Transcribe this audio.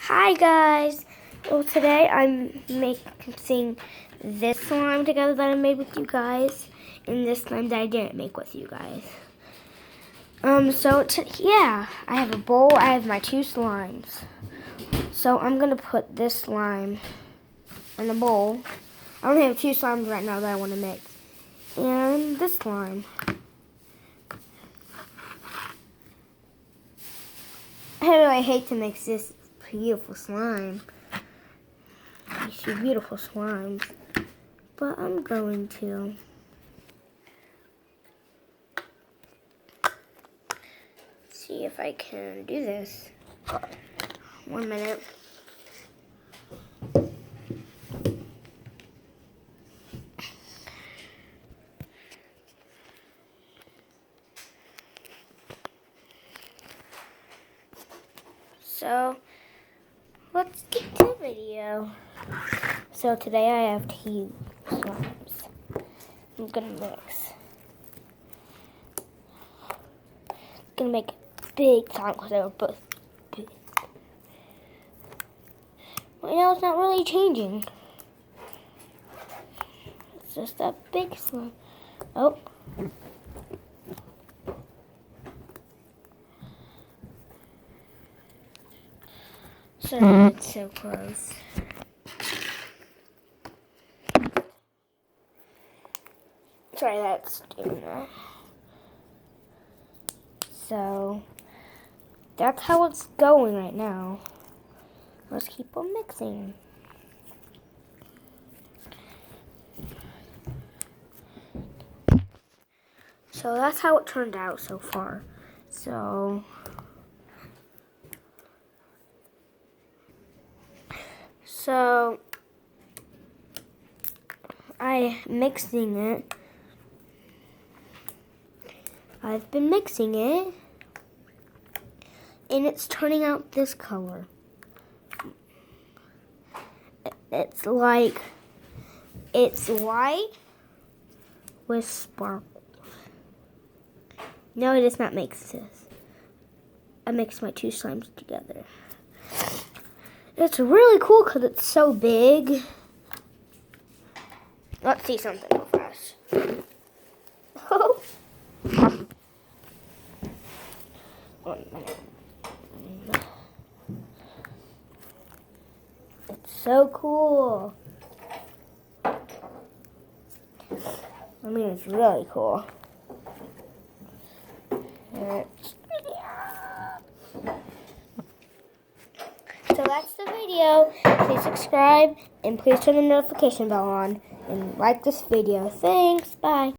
Hi guys! Well, today I'm mixing this slime together that I made with you guys and this slime that I didn't make with you guys. Yeah, I have a bowl, I have my two slimes. So I'm gonna put this slime in the bowl. I only have two slimes right now that I want to mix. And this slime. I really hate to mix this beautiful slime. These two beautiful slimes. But I'm going to. See if I can do this. 1 minute. So, let's get to the video. So today I have two slimes. I'm gonna mix. Gonna make big slime because they were both big. Right now it's not really changing. It's just that big slime. Oh. Sorry, it's so close. Sorry, that's doing that. So, that's how it's going right now. Let's keep on mixing. So that's how it turned out so far. So I'm mixing it. I've been mixing it, and it's turning out this color. It's like, it's white with sparkles. No, it does not make this. I mixed my two slimes together. It's really cool because it's so big. Let's see something real fast. Oh. 1 minute. It's so cool. I mean, it's really cool. So that's the video. Please subscribe and please turn the notification bell on and like this video. Thanks. Bye.